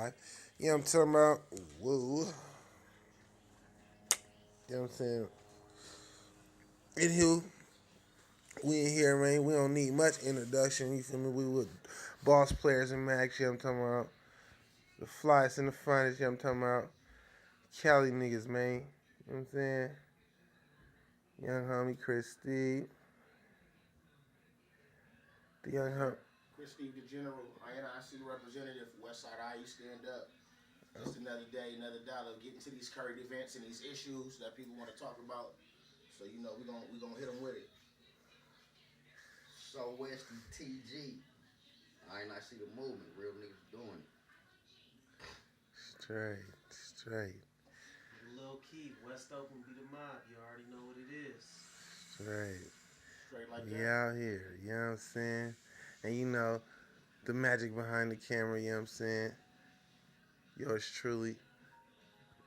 You know what I'm talking about? Woo. You know what I'm saying? Anywho, we in here, man. We don't need much introduction. You feel me? We with boss players and Max. You know what I'm talking about? The flyest and the finest. You know what I'm talking about? Cali niggas, man. You know what I'm saying? Young homie Chris Steve. The young homie. Chris Steve, the General, INIC representative, Westside IE stand up. Just another day, another dollar. Getting to these current events and these issues that people want to talk about. So we gonna hit them with it. So Westy TG. I see the movement. Real niggas doing it. Straight. Straight. Low key, West Open be the mob. You already know what it is. Straight. Straight like We that. out here. You know what I'm saying? And you know, the magic behind the camera, you know what I'm saying? Yours truly,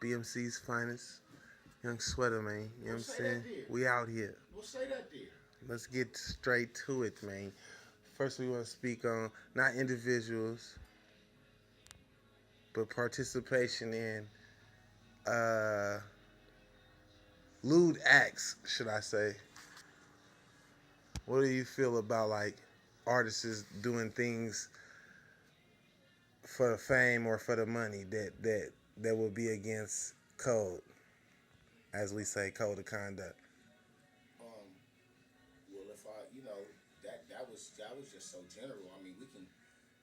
BMC's finest, Young Sweater, man. You know what I'm saying? We out here. We'll say that there. Let's get straight to it, man. First, we want to speak on not individuals, but participation in uh, lewd acts, should I say. What do you feel about like artists doing things for the fame or for the money that would be against code, as we say, code of conduct? Um, well, if I, that was just so general. I mean,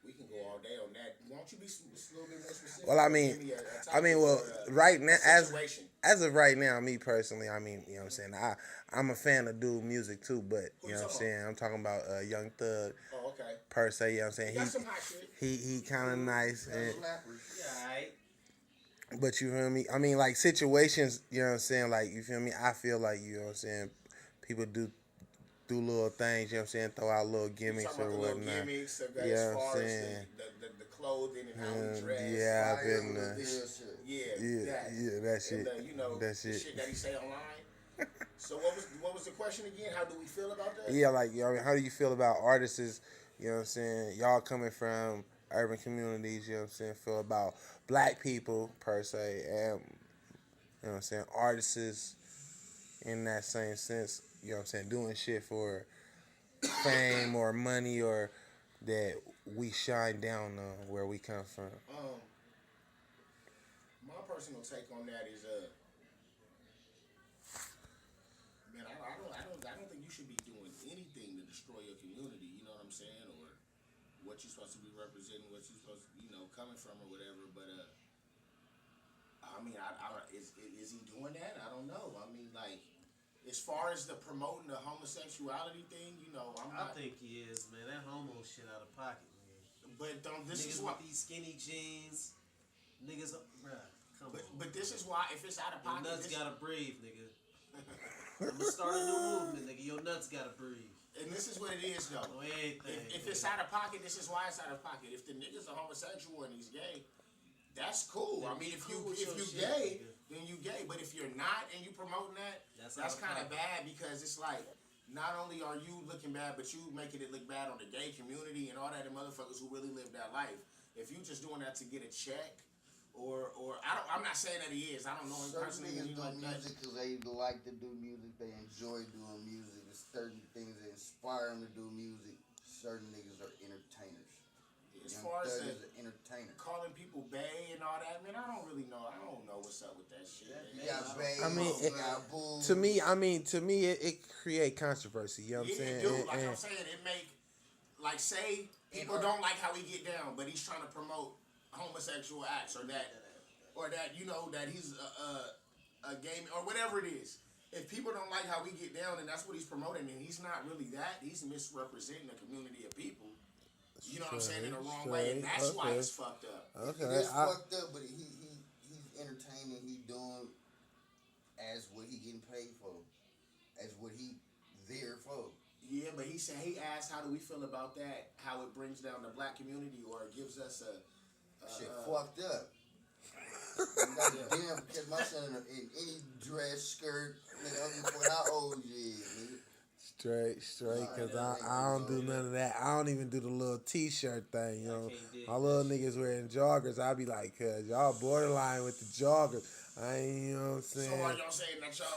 we can go all day on that. Why don't you be a little bit more specific? Well, I Give mean, me a I mean, topic well, or right now, a situation. as of right now, me personally, I mean, you know what I'm saying, I'm a fan of dude music too, but Who you you know what I'm talking saying, I'm talking about Young Thug Oh, okay. per se. You know what I'm saying, You got some hot shit. he kind of nice, and, Yeah, alright. but you feel me? I mean, like situations, you know what I'm saying, like you feel me? I feel like you know what I'm saying, people do little things, you know what I'm saying, throw out little You gimmicks talking or about the little whatnot. gimmicks of Yeah, as I'm far as saying. the clothing and how we dress. Yeah, I've been, Yeah, yeah, that shit, and that the shit. shit that he say online. So what was the question again? How do we feel about that? Yeah, like, you know, how do you feel about artists? You know what I'm saying? Y'all coming from urban communities, you know what I'm saying? Feel about black people per se, and you know what I'm saying? Artists in that same sense, you know what I'm saying? Doing shit for fame or money or that we shine down on where we come from. Um, my personal take on that is man, I don't think you should be doing anything to destroy your community. You know what I'm saying, or what you're supposed to be representing, what you're supposed to, coming from or whatever. But I mean, is he doing that? I don't know. I mean, like, as far as the promoting the homosexuality thing, I'm I not. think he is, man. That homo shit out of pocket, man. But this Niggas is why. with these skinny jeans. Niggas, bruh, come But on. but this is why if it's out of Your pocket, nuts this, gotta breathe, nigga. I'm gonna start a new movement, nigga. Your nuts gotta breathe. and this is what it is though. On everything. If it's out of pocket, this is why it's out of pocket. If the nigga's a homosexual and he's gay, that's cool. Then I mean, be if cool you with if your you shit, gay, nigga. then you gay. But if you're not and you promoting that, That's that's out of kind of pocket. bad because it's like not only are you looking bad, but you making it look bad on the gay community and all that and motherfuckers who really live that life. If you just doing that to get a check, or I'm not saying that he is. I don't know him Certain personally. niggas do Like that. music because they like to do music. They enjoy doing music. There's certain things that inspire them to do music. Certain niggas are entertainers. As Young far as Thug the, is an entertainer. calling people bae and all that, man, I don't really know. I don't know what's up with that shit. You Man. got babe, I mean, you got boo. to me, it create controversy. You know what I'm Yeah, saying? it do. Like And- I'm saying, it make like say people And- don't like how he get down, but he's trying to promote homosexual acts or that that he's a gay or whatever it is. If people don't like how we get down and that's what he's promoting, and he's not really that, he's misrepresenting a community of people. You know what I'm saying, in the wrong way, and that's why it's fucked up. Okay, It is fucked up, but he's entertaining. He doing as what he getting paid for, as what he there for. Yeah, but he asked, how do we feel about that? How it brings down the black community or it gives us Shit fucked up. You got to damn catch my son in any dress, skirt, nigga. I don't give a fuck how old you is, nigga. Straight, cause Yeah, I don't do so none of that. I don't even do the little T-shirt thing, you I know. can't dig My that little shit. niggas wearing joggers, I be like, cuz y'all borderline with the joggers. I ain't, you know what I'm So are saying? y'all saying that y'all?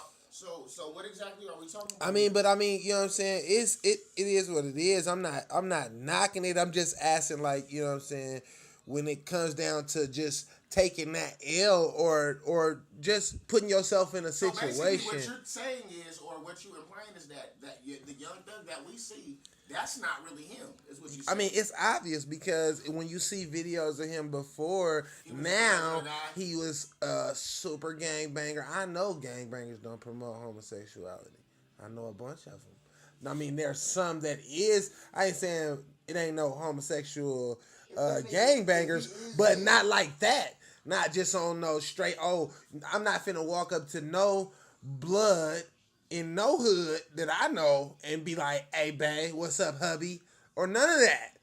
So what exactly are we talking I about mean, here? but I mean, you know what I'm saying? It is what it is. I'm not knocking it. I'm just asking, like, you know what I'm saying, when it comes down to just taking that L or just putting yourself in a So basically, what situation. you're saying is, or what you implying is that the young thug that we see, that's not really him. Is what you I saying? mean, it's obvious because when you see videos of him before, He was just a regular now guy. he was a super gangbanger. I know gangbangers don't promote homosexuality. I know a bunch of them. I mean, there's some that is. I ain't saying it ain't no homosexual if that nigga, if he gangbangers, is but gay, not like that. Not just on no straight. Oh, I'm not finna walk up to no blood in no hood that I know and be like, "Hey, babe, what's up, hubby?" or none of that.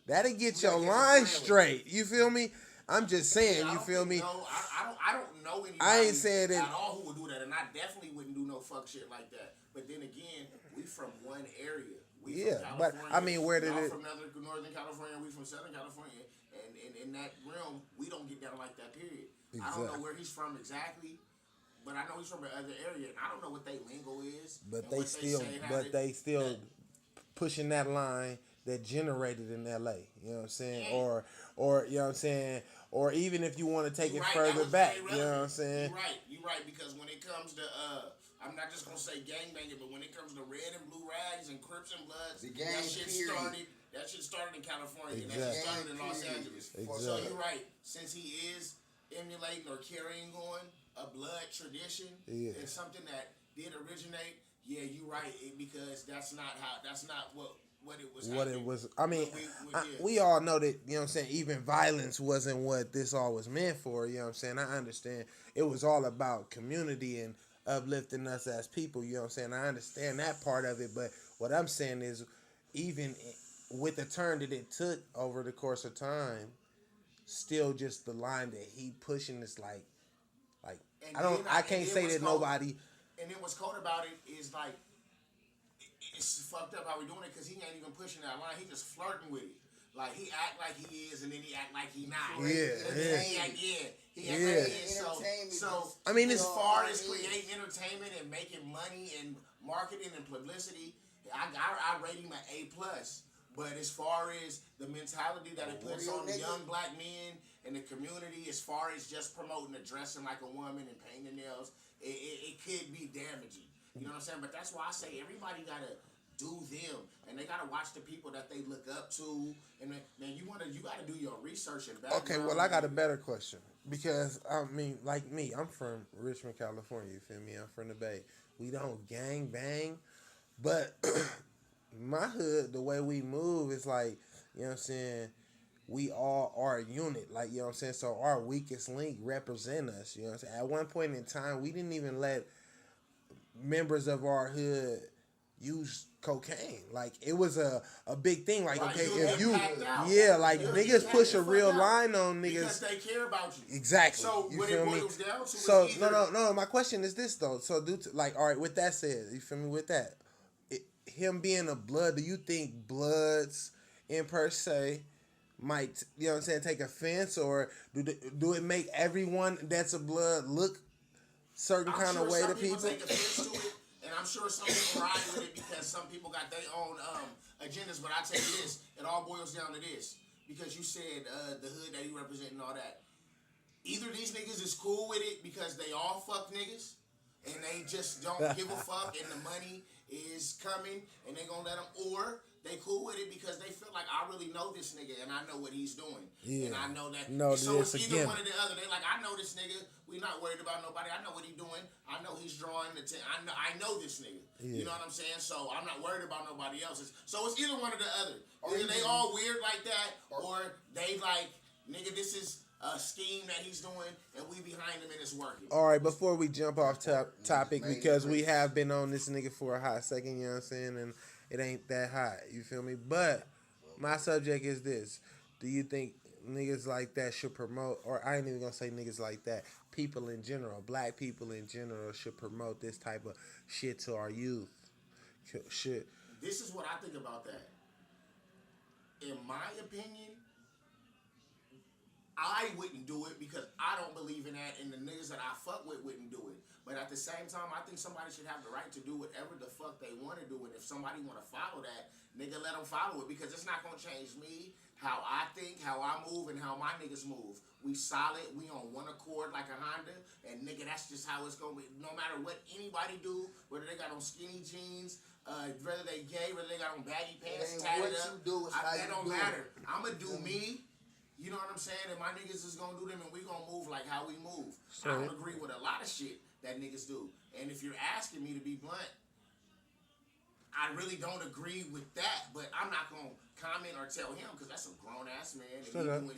That'll We get gotta your catch a line plan with it. straight. You feel me? I'm just Yeah, saying. I You don't feel think me? no. I don't know I ain't anybody saying that. at all who would do that, and I definitely wouldn't do no fuck shit like that. But then again, we from one area. We from Yeah, but California. I mean, where did Y'all it? from Northern California. We from Southern California, and in that realm, we don't get down like that. Period. I don't know Exactly. where he's from exactly, but I know he's from another area, and I don't know what they lingo is But and they what they still, say. but they still That, pushing that line that generated in L.A. You know what I'm saying? yeah. Or you know what I'm saying? Or even if you want to take You it right. That further was back, very you know what I'm relevant. saying? You right. You right because when it comes to I'm not just gonna say gangbanging, but when it comes to red and blue rags and Crips and Bloods, the that gang shit period. started. That shit started in California, and that shit Exactly. started in Gang Los period Angeles. is fucked So Exactly. you're up. right. Since he is emulating or carrying on a blood tradition Yeah. and something that did originate, yeah, you're right. Because that's not how. That's not what it was. What it happening was. I mean, yeah. we all know that, you know what I'm saying, even violence wasn't what this all was meant for, you know what I'm saying? I understand it was all about community and uplifting us as people, you know what I'm saying? I understand that part of it, but what I'm saying is, even with the turn that it took over the course of time, still just the line that he pushing is like And I and can't then say what's that cold, nobody. and then what's cold about it is like it's fucked up how we doing it because he ain't even pushing that line. He just flirting with it. Like he act like he is, and then he act like he not. Yeah, And yeah. then he act he act Yeah. like he is. Entertainment So just- I mean, as it's far it as is. creating entertainment and making money and marketing and publicity, I rate him an A+. But as far as the mentality that it puts real on nigga. young black men in the community, as far as just promoting the dressing like a woman and painting nails, it could be damaging. You know what I'm saying? But that's why I say everybody gotta do them, and they gotta watch the people that they look up to. And man, you gotta do your research and background. Okay, well, I got a better question because I mean, like me, I'm from Richmond, California. You feel me? I'm from the Bay. We don't gang bang, but my hood, the way we move is like, you know what I'm saying. We all are a unit, like, you know what I'm saying. So our weakest link represent us. You know what I'm saying. At one point in time, we didn't even let members of our hood use cocaine. Like it was a big thing. Like, Right, okay, you'll if get you packed out. yeah, like You'll niggas get push packed a the real fuck out line on because niggas. they care about you. Exactly. So You what feel it me? boils down to So is either no. My question is this though. So due to, like, all right, with that said, you feel me? With that, him being a blood, do you think bloods in per se might, you know what I'm saying, take offense, or do it make everyone that's a blood look certain I'm kind sure of way some to people people? take offense to it, and I'm sure some people ride with it because some people got their own agendas. But I tell you this, it all boils down to this. Because you said the hood that you represent and all that. Either these niggas is cool with it because they all fuck niggas, and they just don't give a fuck, and the money is coming, and they gonna let them, or they cool with it because they feel like I really know this nigga and I know what he's doing, and Yeah. I know that. No, So it's it's a either gimmick. one or the other. They like, I know this nigga. We not worried about nobody. I know what he doing. I know he's drawing the. I know this nigga. Yeah. You know what I'm saying? So I'm not worried about nobody else's. So it's either one or the other. Or Either they even- all weird like that, or they like, nigga, this is a scheme that he's doing, and we behind him and it's working. All right, before we jump off topic, Made because it we rich. have been on this nigga for a hot second, you know what I'm saying, and it ain't that hot, you feel me? But my subject is this: do you think niggas like that should promote, or I ain't even gonna say niggas like that, people in general, black people in general, should promote this type of shit to our youth? Shit. This is what I think about that. In my opinion, I wouldn't do it because I don't believe in that, and the niggas that I fuck with wouldn't do it. But at the same time, I think somebody should have the right to do whatever the fuck they want to do, and if somebody want to follow that, nigga, let them follow it because it's not gonna change me, how I think, how I move, and how my niggas move. We solid, we on one accord like a Honda, and nigga, that's just how it's gonna be. No matter what anybody do, whether they got on skinny jeans, whether they gay, whether they got on baggy pants, tatted up, that don't matter. I'ma do me. You know what I'm saying? And my niggas is gonna do them, and we gonna move like how we move. I don't agree with a lot of shit that niggas do. And if you're asking me to be blunt, I really don't agree with that. But I'm not gonna comment or tell him because that's a grown ass man. Shut up. I'm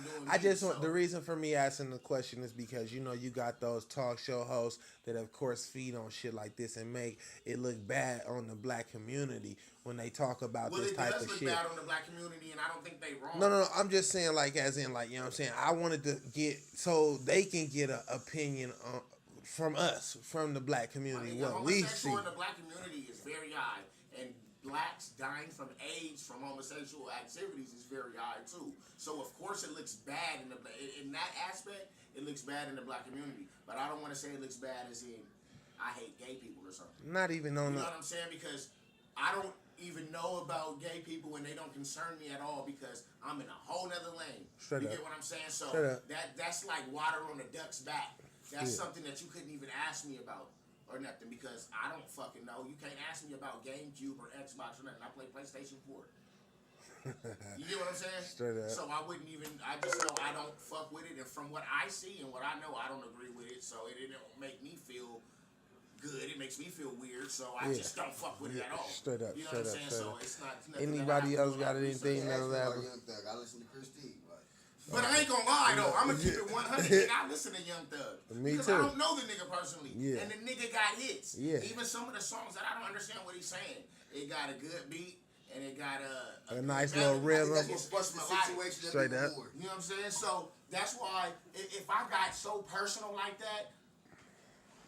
doing I me, just want so. the reason for me asking the question is because you know you got those talk show hosts that of course feed on shit like this and make it look bad on the black community when they talk about this type of shit. Well, it does look bad on the black community, and I don't think they wrong. No. I'm just saying, like, as in, like, you know what I'm saying? I wanted to get, so they can get an opinion from us, from the black community, what we see. The black community is very high, and blacks dying from AIDS from homosexual activities is very high, too. So, of course, it looks bad in that aspect, it looks bad in the black community. But I don't want to say it looks bad as in, I hate gay people or something. Not even on You know what I'm saying? Because I don't even know about gay people and they don't concern me at all because I'm in a whole nother lane. You get what I'm saying? So that's like water on a duck's back. That's something that you couldn't even ask me about or nothing because I don't fucking know. You can't ask me about GameCube or Xbox or nothing. I play PlayStation 4. You get what I'm saying? Straight up. So I wouldn't even, I just know I don't fuck with it. And from what I see and what I know, I don't agree with it. So it don't make me feel good. It makes me feel weird, so I just don't fuck with it at all. Straight up, you know what I'm saying? straight up. So it's not. Anybody else got anything I to that? listen to Chris T. But I ain't gonna lie though, I'm gonna keep it 100. And I listen to Young Thug because I don't know the nigga personally, and the nigga got hits. Even some of the songs that I don't understand what he's saying, it got a good beat and it got a nice little rhythm. It's melodic. Straight up. You know what I'm saying? So that's why if I got so personal like that.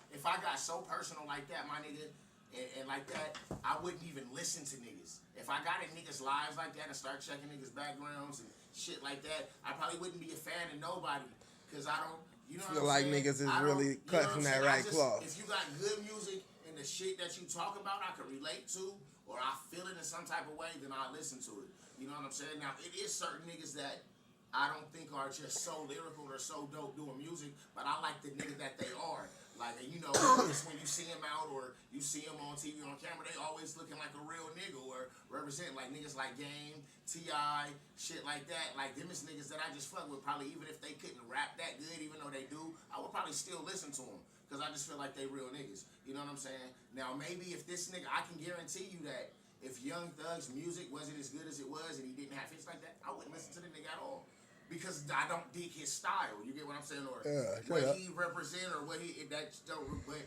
If I got so personal like that, my nigga, and like that, I wouldn't even listen to niggas. If I got in niggas' lives like that and start checking niggas' backgrounds and shit like that, I probably wouldn't be a fan of nobody. Because I don't, you know feel what I'm like saying? niggas is really cut from that right cloth. If you got good music and the shit that you talk about I can relate to, or I feel it in some type of way, then I'll listen to it. You know what I'm saying? Now, it is certain niggas that I don't think are just so lyrical or so dope doing music, but I like the niggas that they are. Like, you know, when you see him out or you see him on TV or on camera, they always looking like a real nigga or represent like niggas like Game, T.I., shit like that. Like, them is niggas that I just fuck with. Probably even if they couldn't rap that good, even though they do, I would probably still listen to them because I just feel like they real niggas. You know what I'm saying? Now, maybe if this nigga, I can guarantee you that if Young Thug's music wasn't as good as it was and he didn't have hits like that, I wouldn't listen to the nigga at all. Because I don't dig his style, you get what I'm saying, or what he represent, or what he that's dope. But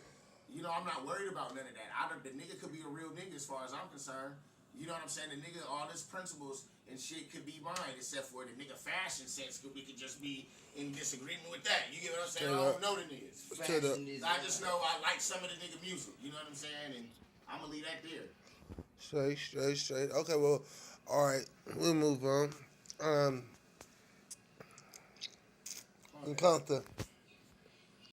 you know, I'm not worried about none of that. The nigga could be a real nigga as far as I'm concerned. You know what I'm saying? The nigga, all his principles and shit could be mine, except for the nigga fashion sense. We could just be in disagreement with that. You get what I'm saying? I don't know the niggas. I just know I like some of the nigga music. You know what I'm saying? And I'm gonna leave that there. Straight. Okay, well, all right, we'll move on. Encounter.